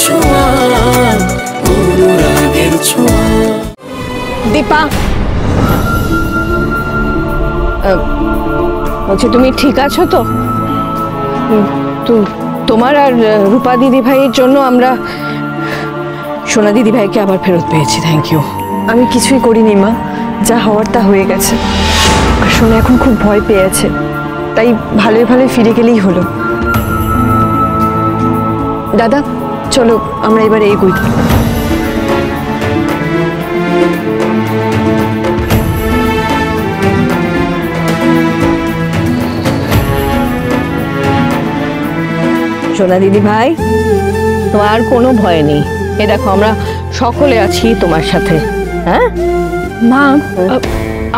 ছোঁয়া, অনুরাগের ছোঁয়া। দীপা, বলছি তুমি ঠিক আছো তো? তোমার আর রূপা দিদি ভাইয়ের জন্য আমরা সোনা দিদি ভাইকে আবার ফেরত পেয়েছি। Thank you. আমি কিছুই করিনি মা, যা হওয়ার তা হয়ে গেছে। আর সোনা এখন খুব ভয় পেয়ে আছে, তাই ভালোই ভালোই ফিরে গেলেই হলো। দাদা চলো আমরা এবার এগোই। সোনা দিদি ভাই, তোমার কোনো ভয় নেই। এ দেখো আমরা সকলে আছি তোমার সাথে। হ্যাঁ মা,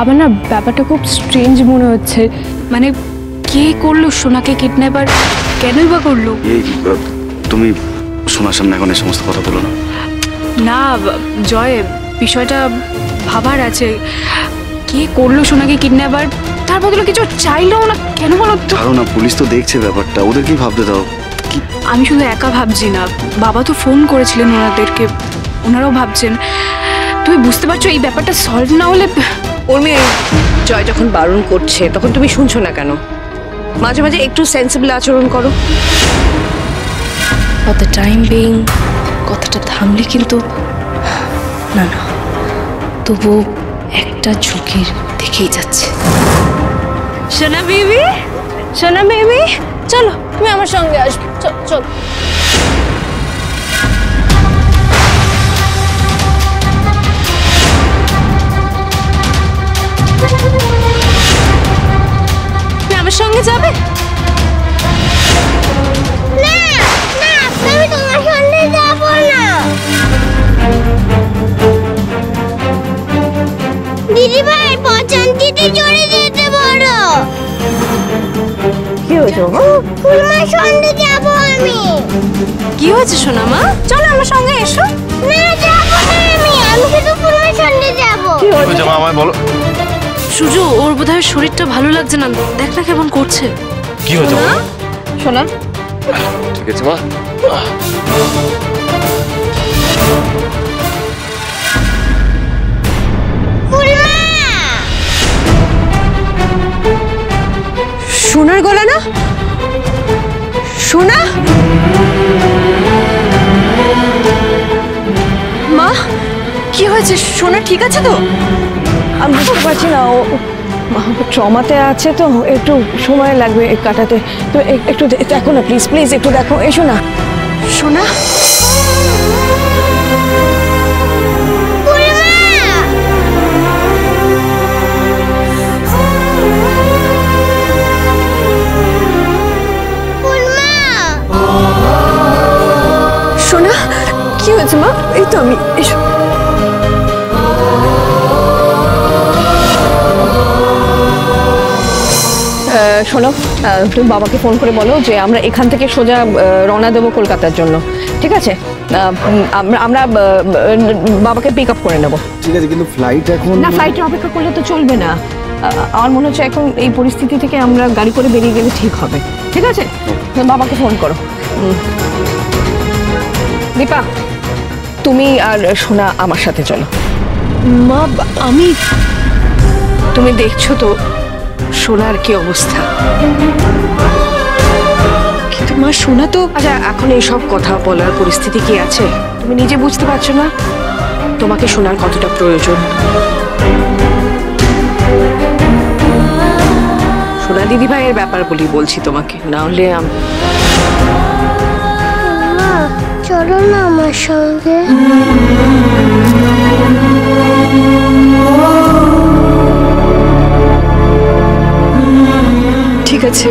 আমার না ব্যাপারটা খুব স্ট্রেঞ্জ মনে হচ্ছে। মানে কে করলো সোনাকে কিডন্যাপ, আর কেনই বা করলো? তুমি সোনার সামনে এখন এই সমস্ত কথা বলো না। না জয়, বিষয়টা ভাবার আছে। কে করলো সোনাকে কিডন্যাপ, আর তার বদলে কিছু চাইলো না কেন বলো তো? ধারণা, পুলিশ তো দেখছে ব্যাপারটা, ওদের কি ভাবতে দাও। আমি শুধু একা ভাবছি না, বাবা তো ফোন করেছিলেন ওনাদেরকে, ওনারাও ভাবছেন। তুমি বুঝতে পারছো এই ব্যাপারটা সলভ না হলে? উর্মি, জয় যখন বারণ করছে তখন তুমি শুনছো না কেন? মাঝে মাঝে একটু সেন্সিবল আচরণ করো। ফর দ্য টাইম বিং কথাটা থামলে কিন্তু না, তবু একটা ঝুঁকির দেখেই যাচ্ছে। সোনা বেবি, সোনা বেবি, চলো তুমি আমার সঙ্গে আসবে। চল। তুমি আমার সঙ্গে যাবে? না না, আমি তোমার সঙ্গে যাব না। দিদি ভাই পছন্দিতে চড়ে যেতে বলো। কি হয়েছে? ফুলমার সঙ্গে যাব আমি। কি হয়েছে সোনা মা? চলো আমার সঙ্গে এসো। না যাব না, আমি শুধু ফুলমার সঙ্গে যাব। কি হয়েছে মা আমায় বলো। সুজু, ওর বোধহয় শরীরটা ভালো লাগছে না, দেখ না কেমন করছে। কি হয়েছে বলো? সোনা, ঠিক আছে মা। ফুলমা, সোনার গলা না? সোনা? মা কি হয়েছে? সোনা ঠিক আছে তো? আমি বুঝতে পারছি না, ও ট্রমাতে আছে তো একটু সময় লাগবে কাটাতে। তো একটু দেখো না প্লিজ, প্লিজ একটু দেখো, এসো না। সোনা? সোনা কি হয়েছে মা? এই তো আমি, এসো। শোনো, তুমি বাবাকে ফোন করে বলো যে আমরা এখান থেকে সোজা রওনা দেবো কলকাতার জন্য। ঠিক আছে? আমরা বাবাকে পিক আপ করে নেবো। ঠিক আছে, কিন্তু ফ্লাইট এখন না, ফ্লাইটে অপেক্ষা করলে তো চলবে না। আমার মনে হচ্ছে এখন এই পরিস্থিতি থেকে আমরা গাড়ি করে বেরিয়ে গেলে ঠিক হবে। ঠিক আছে? বাবাকে ফোন করো। দীপা, তুমি আর সোনা আমার সাথে চলো। মা আমি, তুমি দেখছো তো সোনার কি অবস্থা। কিন্তু মা, সোনা তো আচ্ছা এখন এইসব কথা বলার পরিস্থিতি কি আছে? তুমি নিজে বুঝতে পারছো না তোমাকে সোনার কতটা প্রয়োজন। সোনা দিদি ভাইয়ের ব্যাপার বলি বলছি তোমাকে, না হলে চলো না আমার সঙ্গে। ঠিক আছে,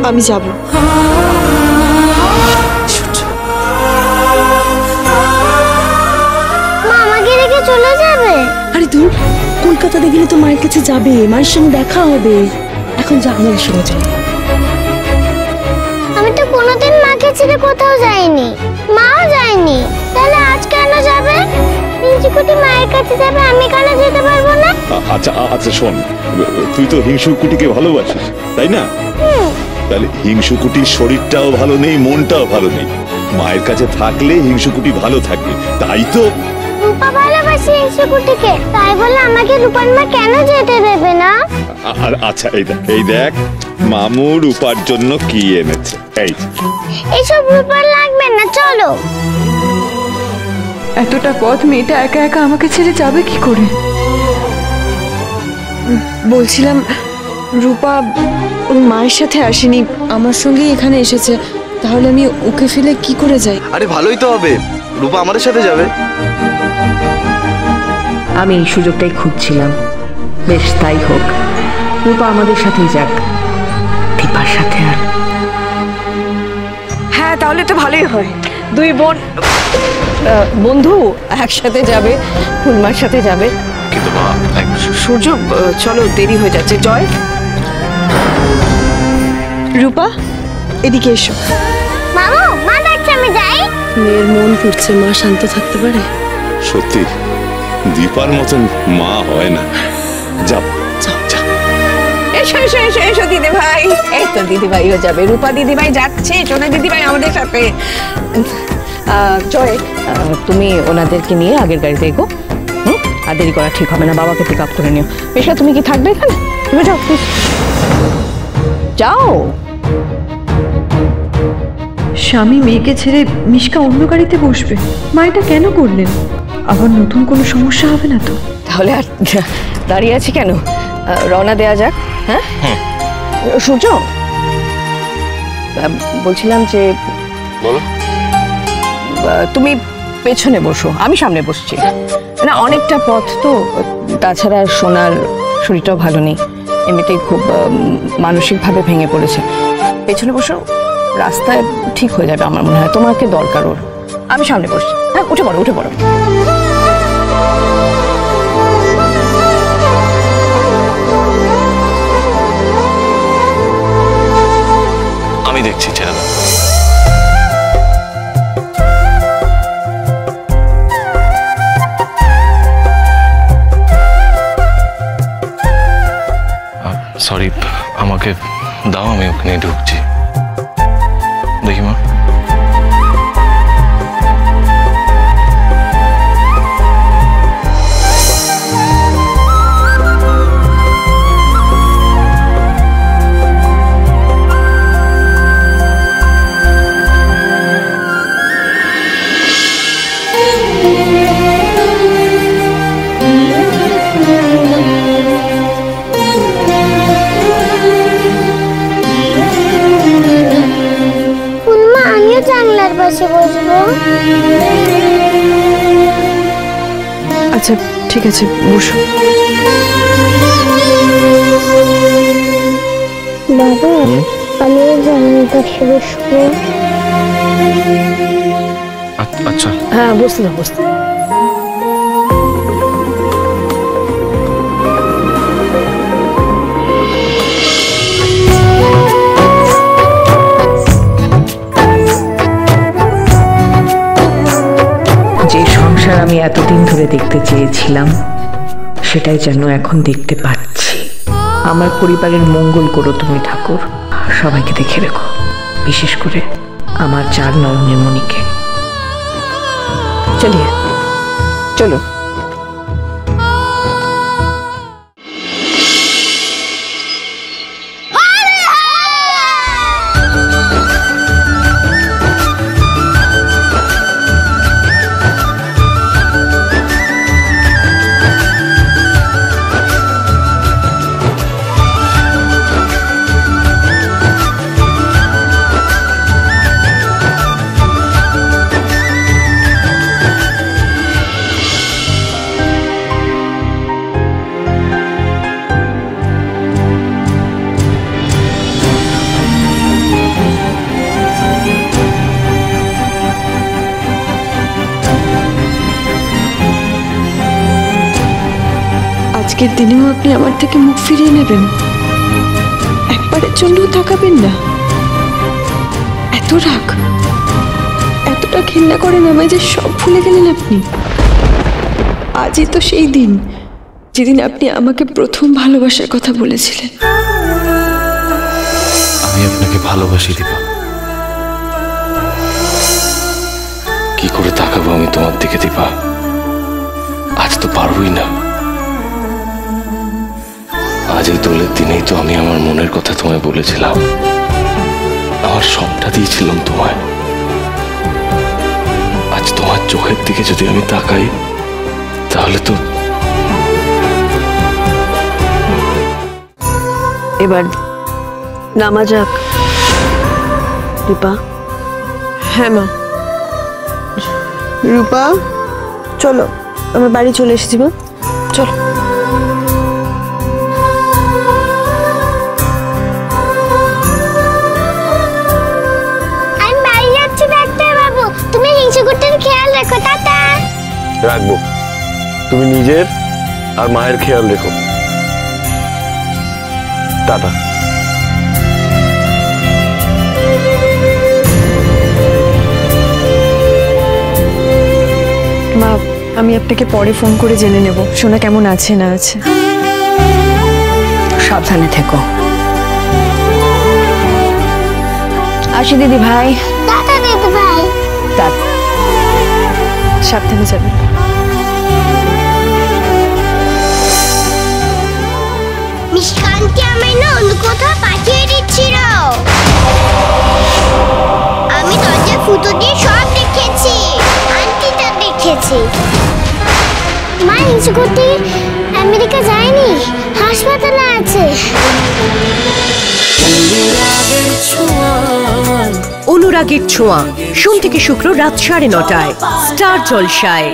আমি যাব। মা আমাকে রেখে চলে যাবে? আরে দূর, কলকাতাতে গেলে তো মায়ের কাছে যাবে, মায়ের সঙ্গে দেখা হবে। এখন যা, আমাদের সঙ্গে চল। আমি তো কোনোদিন মাকে ছেড়ে কোথাও যাইনি, মাও যায়নি, তাহলে আজ কেন যাবে? হিংসুকুটি মায়ের কাছে যাবে, আমি কেন যেতে পারবো না? আচ্ছা আচ্ছা শোন, তুই তো হিংসুকুটিকে ভালোবাসিস তাই না? তাহলে হিংসুকুটির শরীরটাও ভালো নেই, মনটাও ভালো নেই, মায়ের কাছে থাকলে হিংসুকুটি ভালো থাকবে, তাই তো। রূপা ভালোবাসে হিংসুকুটিকে, তাই বলে আমাকে রূপার মা কেন যেতে দেবে না? আর আচ্ছা এই দেখ মামু রূপার জন্য কি এনেছে। এসব রূপার লাগবে না, চলো। এতটা পথ মেয়েটা একা একা আমাকে ছেড়ে যাবে কি করে? বলছিলাম রূপা ওর মায়ের সাথে আসেনি, আমার সঙ্গেই এখানে এসেছে, তাহলে আমি ওকে ফেলে কি করে যাই? আরে ভালোই তো হবে, রূপা আমাদের সাথে যাবে। আমি এই সুযোগটাই খুঁজছিলাম, বেশ তাই হোক, রূপা আমাদের সাথেই যাক, দীপার সাথে আর। হ্যাঁ, তাহলে তো ভালোই হয়। দুই বোন বন্ধু একসাথে যাবে, ফুলমার সাথে যাবে। কিন্তু মা, সূর্য, চলো, দেরি হয়ে যাচ্ছে। জয়, রূপা এদিকে এসো। মামু, মা ডাকছে, আমি যাই। মেয়ের মন পুড়ছে, মা শান্ত থাকতে পারে? সত্যি দীপার মতন মা হয় না। যাও এসো এসো এসো এসো দিদি ভাই। এই তো দিদি ভাইও যাবে, রূপা দিদি ভাই যাচ্ছে, সোনা দিদি ভাই আমাদের সাথে। জয়, তুমি ওনাদেরকে নিয়ে আগের গাড়িতে এগো। আর দেরি করা ঠিক হবে না, বাবাকে পিক আপ করে নিও। পেশা, তুমি কি থাকবে এখানে? তুমি যাও প্লিজ, যাও। স্বামী মেয়েকে ছেড়ে মিশকা অন্য গাড়িতে বসবে, মা এটা কেন করলেন? আবার নতুন কোনো সমস্যা হবে না তো? তাহলে আর দাঁড়িয়ে আছি কেন? রওনা দেয়া যাক। হ্যাঁ, সূর্য, বলছিলাম যে বলো। তুমি পেছনে বসো, আমি সামনে বসছি। না, অনেকটা পথ তো, তাছাড়া সোনার শরীরটাও ভালো নেই, এমনিতেই খুব মানসিকভাবে ভেঙে পড়েছে। পেছনে বসো, রাস্তায় ঠিক হয়ে যাবে আমার মনে হয়। তোমাকে দরকার ওর, আমি সামনে বসছি। হ্যাঁ, উঠে পড়ো, উঠে পড়ো। আমি দেখছি, ছেড়ে দাও। সরি, আমাকে দাও, আমি ওখানে ঢুকছি। দেখি মা। জানলার পাশে বসবো। আচ্ছা ঠিক আছে, বসো। বাবা, আমি জানলার পাশে বসবো। আচ্ছা, হ্যাঁ, বসতে দাও, বসতে। যে সংসার আমি এতদিন ধরে দেখতে চেয়েছিলাম, সেটাই যেন এখন দেখতে পাচ্ছি। আমার পরিবারের মঙ্গল করো তুমি ঠাকুর, সবাইকে দেখে রেখো, বিশেষ করে আমার 4 নয়নের মণিকে। চলিয়ে চলো। আজকের দিনেও আপনি আমার থেকে মুখ ফিরিয়ে নেবেন, একবারের জন্যও তাকাবেন না? এত রাগ, এতটা ঘৃণা করেন আমায় যে সব ভুলে গেলেন আপনি? আজই তো সেই দিন যেদিন আপনি আমাকে প্রথম ভালোবাসার কথা বলেছিলেন। আমি আপনাকে ভালোবাসি দীপা। কি করে তাকাবো আমি তোমার দিকে দীপা? আজ তো পারবই না। আজ এই দোলের দিনেই তো আমি আমার মনের কথা তোমায় বলেছিলাম, আমার সবটা দিয়েছিলাম তোমায়। আজ তোমার চোখের দিকে যদি আমি তাকাই তাহলে তো এবার নামা যাক দীপা। হ্যাঁ মা। রূপা চলো, আমার বাড়ি চলে এসেছি মা, চলো। আমি বাড়ি যাচ্ছি ডাক্তার বাবু, তুমি হিংসুকুটির খেয়াল রেখো। টাটা। রাখবো, তুমি নিজের আর মায়ের খেয়াল রেখো। টাটা। মা, আমি আপনাকে পরে ফোন করে জেনে নেব সোনা কেমন আছে না আছে। সাবধানে থেকো। আসি দিদি ভাই। টাটা দিদি ভাই। সাবধানে যাবেন। মিষ্কানকে আমায় না অন্য কোথাও পাঠিয়ে দিচ্ছিল। আমি দরজা ফুটো দিয়ে সব দেখেছি, আন্টিটা দেখেছি। মা হিংসুকুটি আমেরিকা যায়নি, হাসপাতালে আছে। অনুরাগের ছোঁয়া সোম থেকে শুক্র রাত 9:30টায় স্টার জলসায়।